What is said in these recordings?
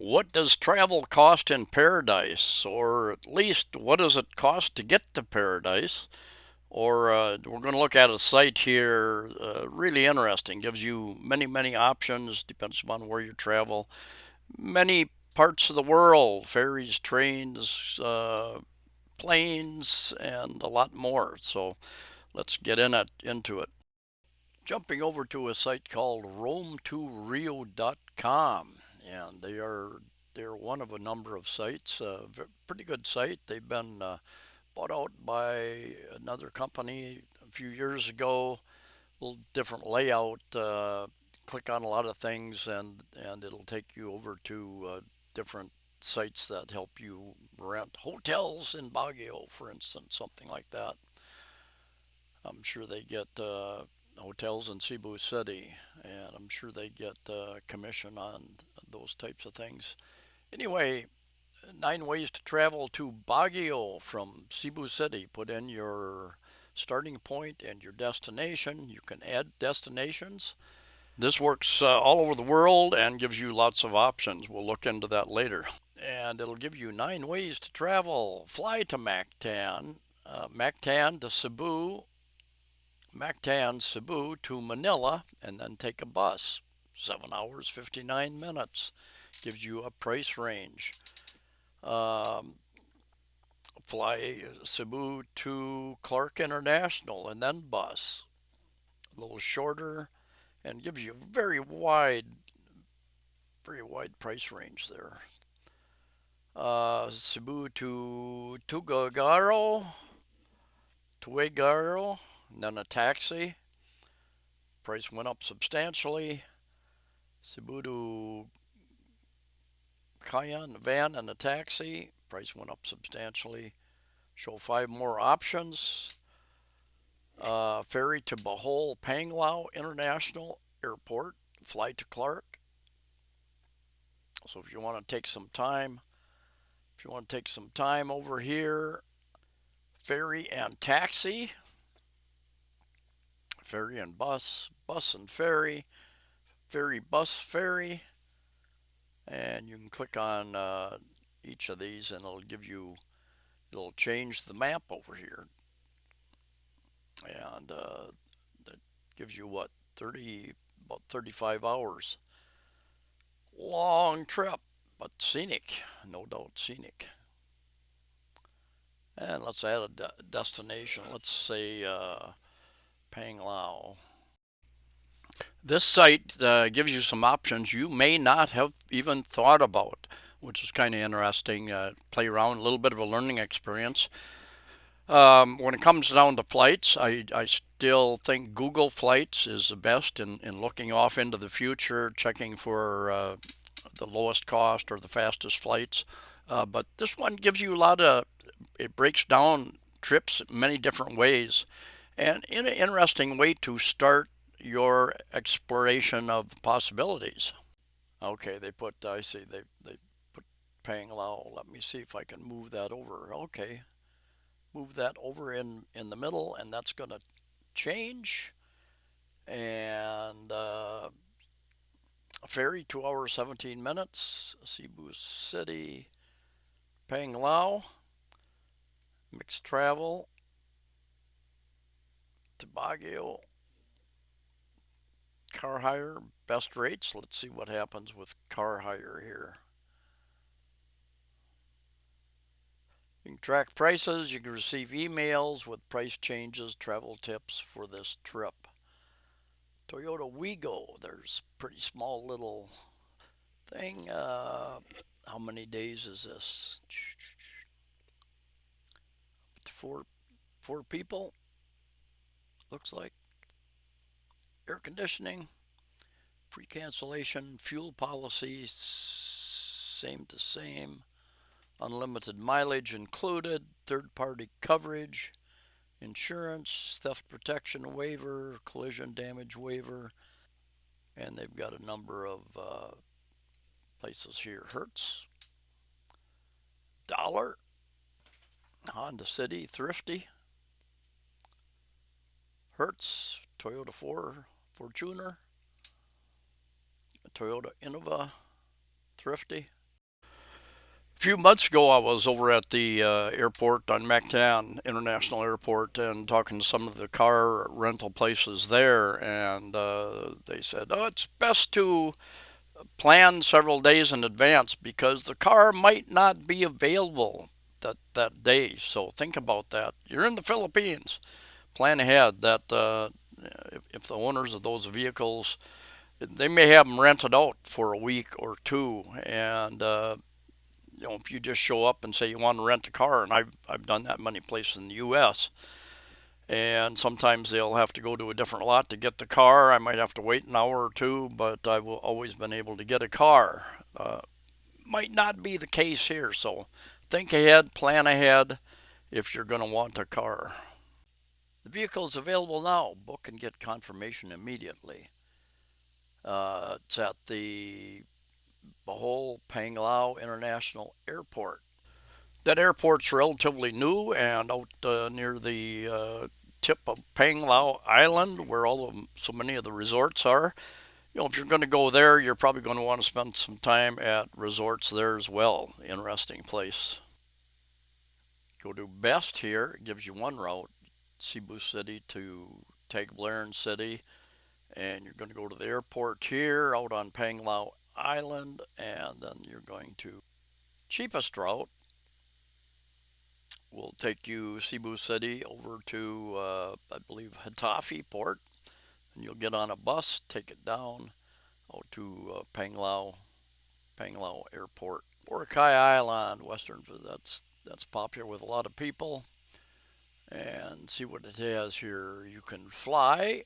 What does travel cost in paradise? Or at least, what does it cost to get to paradise? Or we're going to look at a site here, really interesting. Gives you many, many options, depends upon where you travel. Many parts of the world, ferries, trains, planes, and a lot more. So let's get into it. Jumping over to a site called roam2rio.com, and they're one of a number of sites. Pretty good site. They've been bought out by another company a few years ago. A little different layout. Click on a lot of things, and it'll take you over to different sites that help you rent hotels in Baguio, for instance, something like that. I'm sure they get hotels in Cebu City, and I'm sure they get commission on those types of things. Anyway, 9 ways to travel to Baguio from Cebu City. Put in your starting point and your destination. You can add destinations. This works all over the world and gives you lots of options. We'll look into that later. And it'll give you 9 ways to travel. Fly to Mactan, Mactan to Cebu, Mactan, Cebu to Manila, and then take a bus. 7 hours, 59 minutes. Gives you a price range. Um, Fly Cebu to Clark International and then bus. A little shorter and gives you a very wide price range there. Cebu to Tuguegarao, and then a taxi. Price went up substantially. Cebu to Cayenne, van and a taxi. Price went up substantially. Show 5 more options. Ferry to Bohol Panglao International Airport. Fly to Clark. So if you want to take some time, over here, ferry and taxi, ferry and bus, bus and ferry, ferry, bus, ferry, and you can click on each of these and it'll change the map over here, and that gives you what, about 35 hours. Long trip, but scenic, no doubt scenic. And let's add a destination. Let's say Panglao. This site gives you some options you may not have even thought about, which is kind of interesting. Play around, a little bit of a learning experience. When it comes down to flights, I still think Google Flights is the best in looking off into the future, checking for the lowest cost or the fastest flights. But this one gives you it breaks down trips many different ways, and in an interesting way to start your exploration of possibilities. Okay, I see, they put Panglao. Let me see if I can move that over. Okay, move that over in the middle, and that's going to change. And ferry, 2 hours, 17 minutes. Cebu City, Panglao, mixed travel to Baguio, car hire, best rates. Let's see what happens with car hire here. You can track prices. You can receive emails with price changes, travel tips for this trip. Toyota Wigo, there's pretty small little thing. How many days is this? Four, four people, looks like. Air conditioning, free cancellation, fuel policies, same to same. Unlimited mileage included, third party coverage, insurance, theft protection waiver, collision damage waiver, and they've got a number of places here. Hertz, Dollar, Honda City, Thrifty, Hertz, Toyota Fortuner, Toyota Innova, Thrifty, few months ago, I was over at the airport on Mactan International Airport and talking to some of the car rental places there, and they said, "Oh, it's best to plan several days in advance because the car might not be available that day." So think about that. You're in the Philippines. Plan ahead. That if the owners of those vehicles, they may have them rented out for a week or two, and if you just show up and say you want to rent a car, and I've done that many places in the U.S. And sometimes they'll have to go to a different lot to get the car. I might have to wait an hour or two, but I've always been able to get a car. Might not be the case here, so think ahead, plan ahead if you're going to want a car. The vehicle is available now. Book and get confirmation immediately. It's at the Bohol Panglao International Airport. That airport's relatively new and out near the tip of Panglao Island, where so many of the resorts are. If you're going to go there, you're probably going to want to spend some time at resorts there as well. Interesting place. Go to Best here. It gives you one route, Cebu City to Tagbilaran City, and you're going to go to the airport here out on Panglao Island, and then you're going to cheapest route will take you Cebu City over to I believe Hitafi Port, and you'll get on a bus, take it down out to Panglao Airport. Boracay Island, Western. That's popular with a lot of people. And see what it has here. You can fly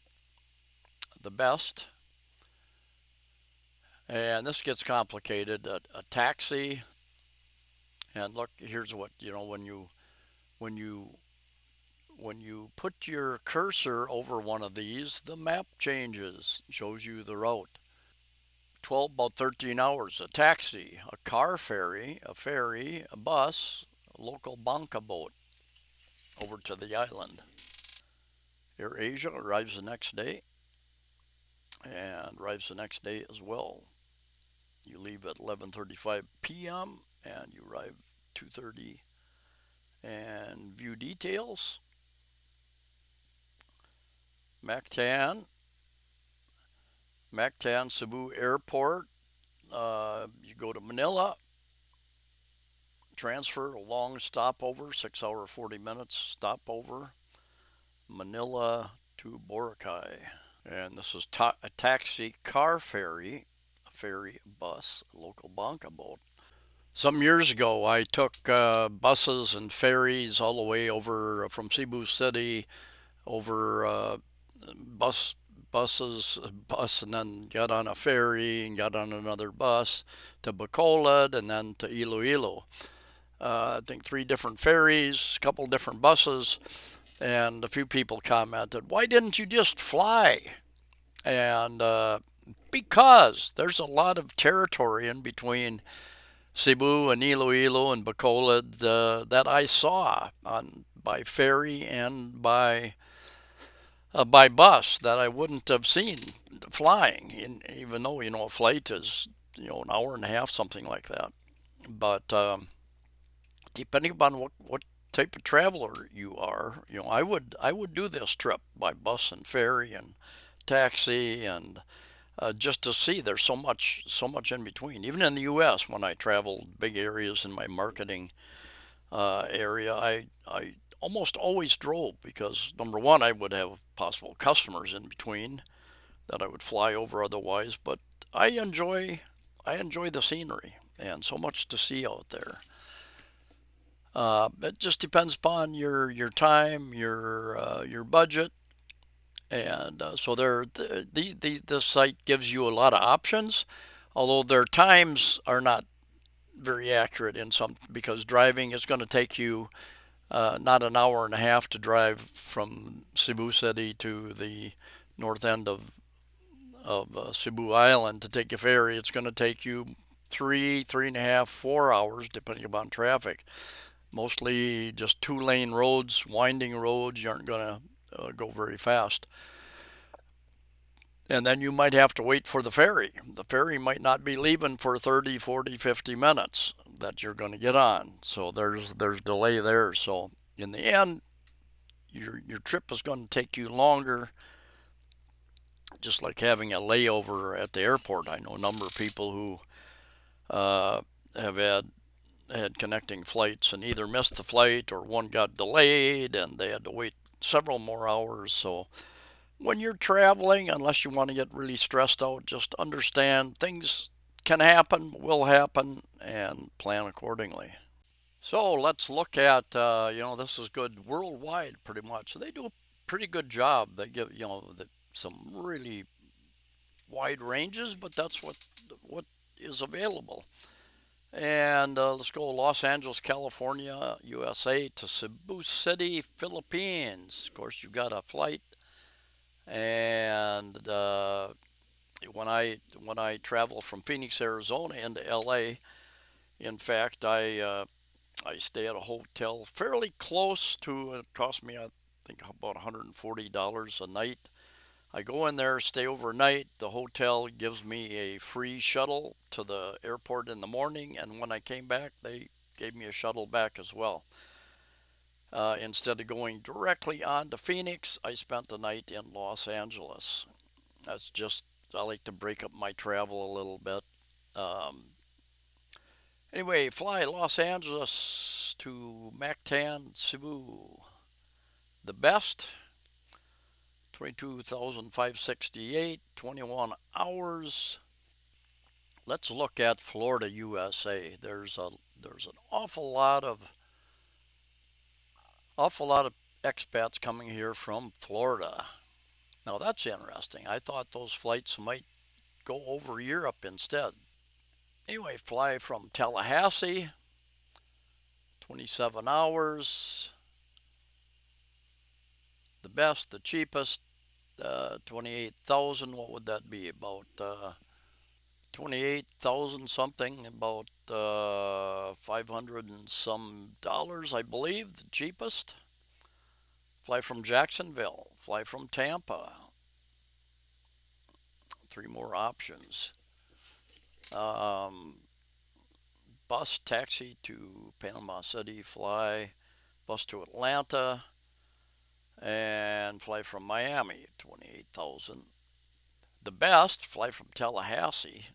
the Best, and this gets complicated. A taxi, and look, here's what when you when you put your cursor over one of these, the map changes, shows you the route. 12, about 13 hours. A taxi, a car ferry, a bus, a local banca boat over to the island. Air Asia arrives the next day and arrives the next day as well. You leave at 11:35 p.m. and you arrive 2:30. And view details. Mactan, Mactan Cebu Airport. You go to Manila, transfer a long stopover, 6 hour 40 minutes stopover, Manila to Boracay. And this is a taxi car ferry, a ferry bus, a local banca boat. Some years ago, I took buses and ferries all the way over from Cebu City over bus bus and then got on a ferry and got on another bus to Bacolod and then to Iloilo. I think 3 different ferries, a couple different buses, and a few people commented, "Why didn't you just fly?" And because there's a lot of territory in between Cebu and Iloilo and Bacolod that I saw on by ferry and by bus that I wouldn't have seen flying. Even though a flight is an hour and a half, something like that. But depending upon what type of traveler you are, I would do this trip by bus and ferry and taxi and just to see. There's so much in between. Even in the U.S., when I traveled big areas in my marketing area, I almost always drove because number one, I would have possible customers in between that I would fly over otherwise. But I enjoy I enjoy the scenery and so much to see out there. It just depends upon your time, your budget, and so this site gives you a lot of options, although their times are not very accurate in some because driving is going to take you not an hour and a half to drive from Cebu City to the north end of Cebu Island to take a ferry. It's going to take you 3.5, 4 hours depending upon traffic. Mostly just 2 lane roads, winding roads. You aren't going to go very fast. And then you might have to wait for the ferry. The ferry might not be leaving for 30, 40, 50 minutes. that you're going to get on. So there's delay there. So in the end, your trip is going to take you longer, just like having a layover at the airport. I know a number of people who have had connecting flights and either missed the flight or one got delayed and they had to wait several more hours. So when you're traveling, unless you want to get really stressed out, just understand things can happen, will happen, and plan accordingly. So let's look at, this is good worldwide pretty much. So they do a pretty good job. They give, some really wide ranges, but that's what is available. And let's go Los Angeles, California, USA to Cebu City, Philippines. Of course, you got a flight. And when I travel from Phoenix, Arizona into LA, in fact, I stay at a hotel fairly close to. It cost me, I think, about $140 a night. I go in there, stay overnight. The hotel gives me a free shuttle to the airport in the morning, and when I came back, they gave me a shuttle back as well. Instead of going directly on to Phoenix, I spent the night in Los Angeles. That's just, I like to break up my travel a little bit. Um, anyway, fly Los Angeles to Mactan, Cebu. The best, 22,568, 21 hours. Let's look at Florida, USA. There's an awful lot of expats coming here from Florida. Now that's interesting. I thought those flights might go over Europe instead. Anyway, fly from Tallahassee, 27 hours. The best, the cheapest, 28,000. What would that be? About 28,000 something, about 500 and some dollars, I believe, the cheapest. Fly from Jacksonville, fly from Tampa. Three more options. Um, Bus, taxi to Panama City, fly, bus to Atlanta, and fly from Miami, 28,000. The best, fly from Tallahassee.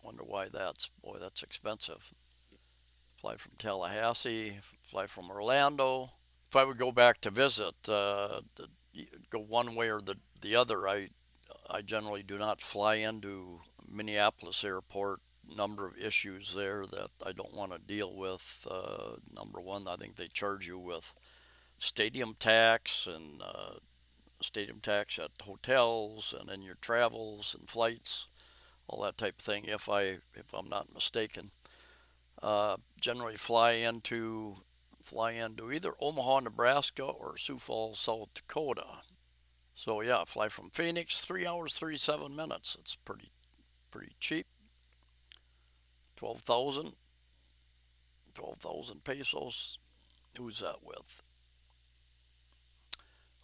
Wonder why that's expensive. Fly from Tallahassee, fly from Orlando. If I would go back to visit, go one way or the other, I generally do not fly into Minneapolis Airport. Number of issues there that I don't want to deal with. Number one, I think they charge you with stadium tax and stadium tax at hotels and in your travels and flights, all that type of thing. If I'm not mistaken, generally fly into either Omaha, Nebraska, or Sioux Falls, South Dakota. So yeah, fly from Phoenix, 3 hours 37 minutes. It's pretty cheap. 12,000 12,000 pesos. Who's that with?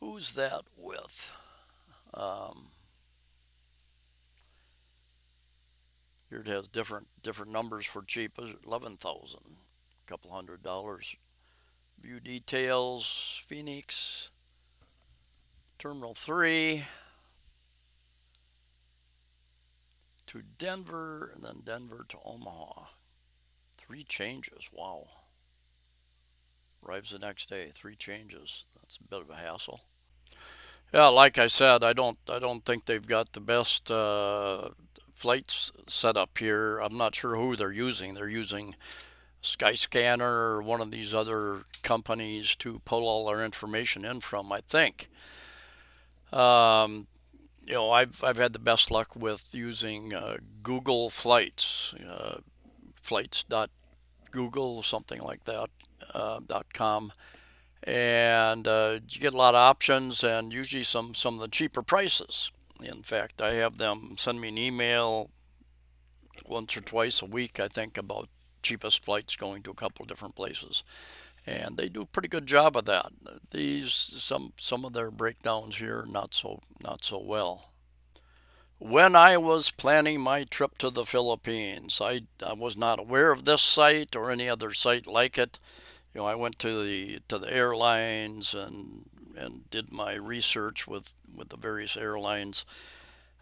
Who's that with? Um, Here it has different numbers for cheap. 11,000, a couple $100. View details. Phoenix, Terminal 3 to Denver, and then Denver to Omaha. 3 changes. Wow. Arrives the next day. 3 changes. That's a bit of a hassle. Yeah, like I said, I don't think they've got the best flights set up here. I'm not sure who they're using. They're using Skyscanner or one of these other companies to pull all their information in from, I think. Um, I've had the best luck with using Google Flights, flights.google, something like that, .com, and you get a lot of options and usually some of the cheaper prices. In fact, I have them send me an email once or twice a week, I think, about cheapest flights going to a couple of different places, and they do a pretty good job of that. These some of their breakdowns here not so well. When I was planning my trip to the Philippines, I was not aware of this site or any other site like it. I went to the airlines and did my research with the various airlines,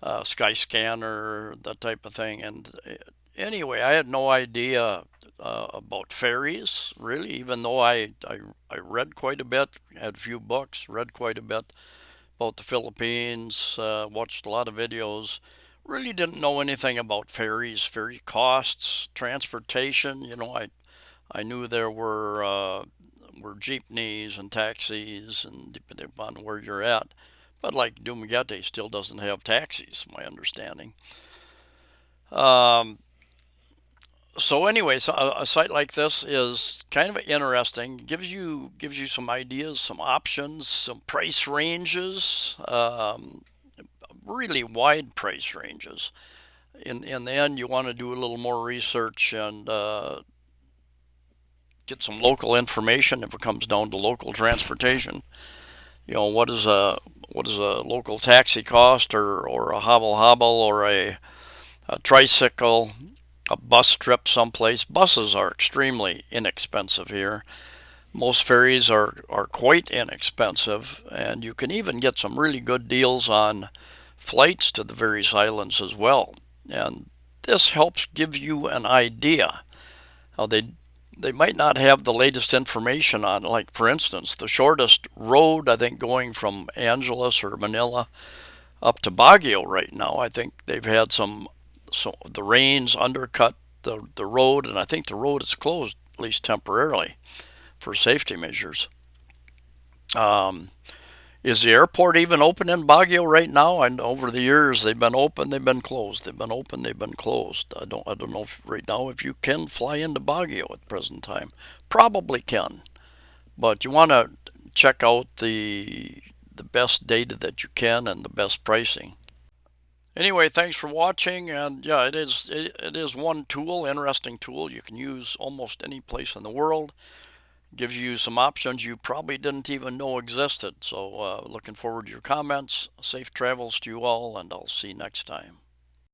Skyscanner, that type of thing. And anyway, I had no idea about ferries, really, even though I read quite a bit, had a few books, read quite a bit about the Philippines, watched a lot of videos. Really didn't know anything about ferries, ferry costs, transportation. I knew there were jeepneys and taxis, and depending upon where you're at. But like Dumaguete still doesn't have taxis, my understanding. Um, so anyway, so a site like this is kind of interesting. Gives you some ideas, some options, some price ranges. Really wide price ranges. In the end, you want to do a little more research and get some local information if it comes down to local transportation. What is a local taxi cost, or a hobble hobble, or a tricycle, a bus trip someplace. Buses are extremely inexpensive here. Most ferries are quite inexpensive, and you can even get some really good deals on flights to the various islands as well. And this helps give you an idea. How they might not have the latest information on, like for instance, the shortest road I think going from Angeles or Manila up to Baguio right now. I think they've had so the rains undercut the road, and I think the road is closed at least temporarily for safety measures. Um, is the airport even open in Baguio right now? And over the years they've been open, they've been closed, they've been open, they've been closed. I don't know if right now if you can fly into Baguio at the present time. Probably can, but you want to check out the best data that you can and the best pricing. Anyway, thanks for watching, and yeah, it is one tool, interesting tool you can use almost any place in the world. Gives you some options you probably didn't even know existed. So looking forward to your comments. Safe travels to you all, and I'll see you next time.